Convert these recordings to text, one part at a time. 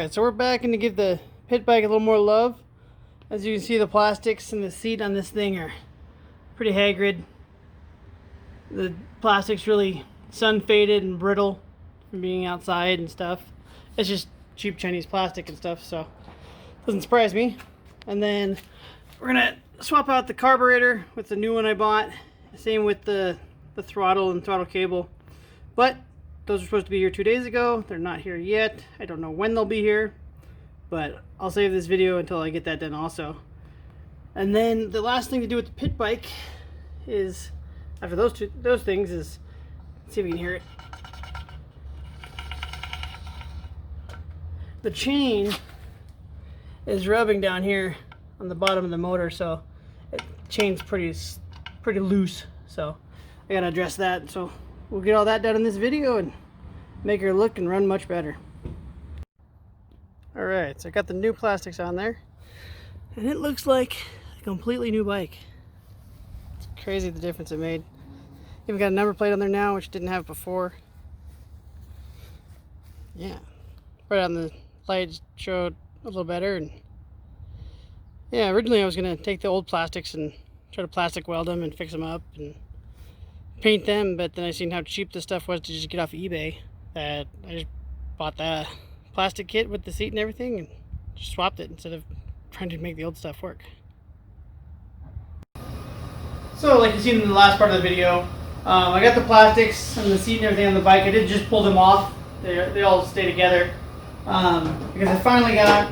Alright, so we're back in to give the pit bike a little more love. As you can see, the plastics and the seat on this thing are pretty haggard. The plastic's really sun faded and brittle from being outside and stuff. It's just cheap Chinese plastic and stuff, so doesn't surprise me. And then we're gonna swap out the carburetor with the new one I bought. Same with the throttle and throttle cable. But those were supposed to be here 2 days ago. They're not here yet. I don't know when they'll be here, but I'll save this video until I get that done also. And then the last thing to do with the pit bike is, after those things, is, let's see if we can hear it. The chain is rubbing down here on the bottom of the motor, so the chain's pretty loose. So I gotta address that. So we'll get all that done in this video and make her look and run much better. Alright, so I got the new plastics on there, and it looks like a completely new bike. It's crazy the difference it made. Even got a number plate on there now, which didn't have before. Yeah, right on the light showed a little better. And yeah, originally I was gonna take the old plastics and try to plastic weld them and fix them up and paint them, but then I seen how cheap this stuff was to just get off eBay, that I just bought the plastic kit with the seat and everything and just swapped it instead of trying to make the old stuff work. So like you seen in the last part of the video, I got the plastics and the seat and everything on the bike. I did just pull them off. They all stay together because I finally got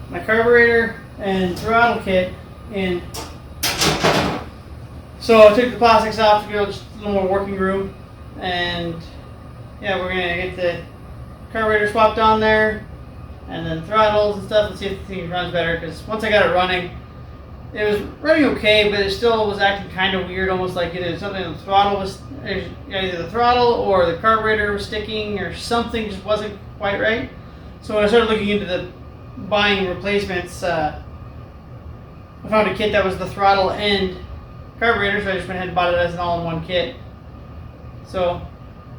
my carburetor and throttle kit in. So I took the plastics off to give it just a little more working room, and yeah, we're gonna get the carburetor swapped on there, and then throttles and stuff, and see if the thing runs better. Because once I got it running, it was running okay, but it still was acting kind of weird, almost like either something in the throttle was either the throttle or the carburetor was sticking, or something just wasn't quite right. So when I started looking into the buying replacements, I found a kit that was the throttle and carburetor, so I just went ahead and bought it as an all-in-one kit. So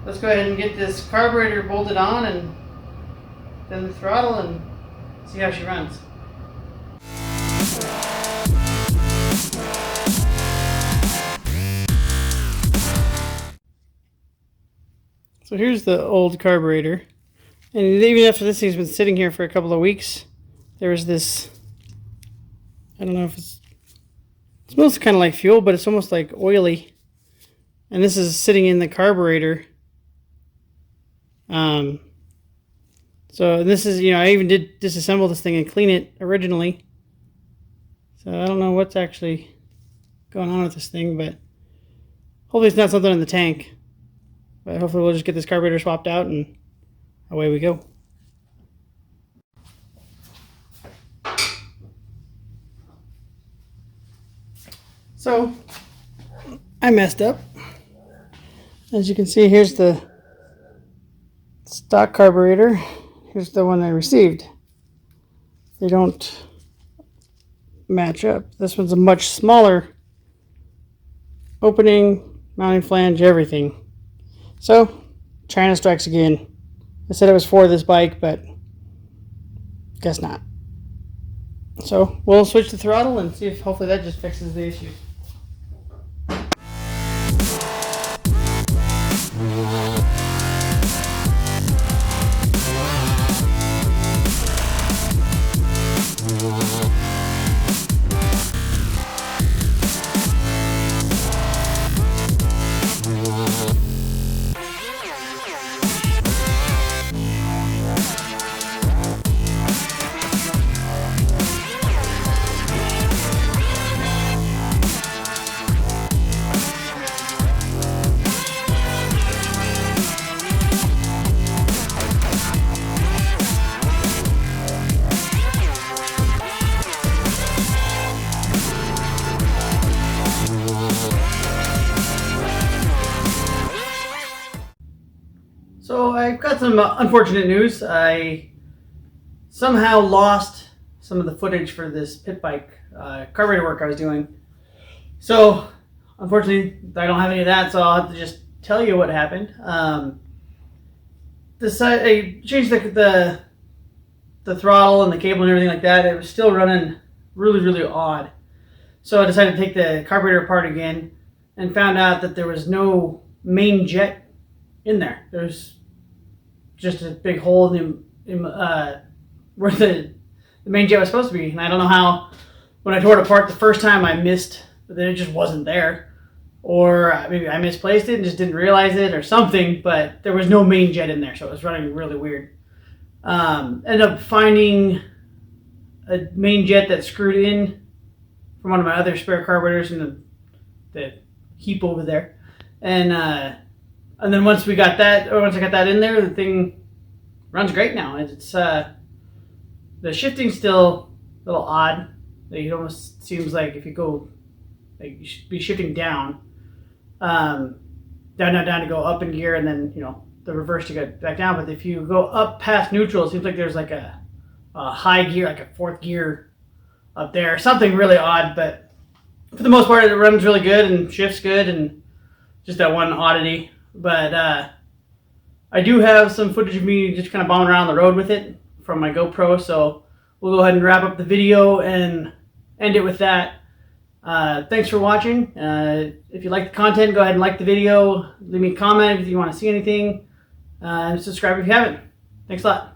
let's go ahead and get this carburetor bolted on and then the throttle and see how she runs. So here's the old carburetor, and even after this thing's been sitting here for a couple of weeks, there was this, I don't know if it smells kind of like fuel, but it's almost like oily. And this is sitting in the carburetor. So this is, I even did disassemble this thing and clean it originally. So I don't know what's actually going on with this thing, but hopefully it's not something in the tank. But hopefully we'll just get this carburetor swapped out and away we go. So, I messed up. As you can see, here's the stock carburetor. Here's the one I received. They don't match up. This one's a much smaller opening, mounting flange, everything. So, China strikes again. I said it was for this bike, but guess not. So, we'll switch the throttle and see if hopefully that just fixes the issue. So I've got some unfortunate news. I somehow lost some of the footage for this pit bike carburetor work I was doing. So unfortunately I don't have any of that, so I'll have to just tell you what happened. I changed the the throttle and the cable and everything like that, it was still running really, really odd. So I decided to take the carburetor apart again and found out that there was no main jet in there. There's just a big hole where the main jet was supposed to be. And I don't know how, when I tore it apart the first time, I missed that it just wasn't there. Or maybe I misplaced it and just didn't realize it or something, but there was no main jet in there, so it was running really weird. Ended up finding a main jet that screwed in from one of my other spare carburetors in the heap over there. And then once I got that in there, the thing runs great now. It's the shifting's still a little odd. It almost seems like if you go, like you should be shifting down. Down to go up in gear, and then the reverse to get back down. But if you go up past neutral, it seems like there's like a high gear, like a fourth gear up there, something really odd. But for the most part, it runs really good and shifts good, and just that one oddity. But I do have some footage of me just kind of bombing around the road with it from my GoPro, so we'll go ahead and wrap up the video and end it with that. Thanks for watching. If you like the content, go ahead and like the video. Leave me a comment if you want to see anything. And subscribe if you haven't. Thanks a lot.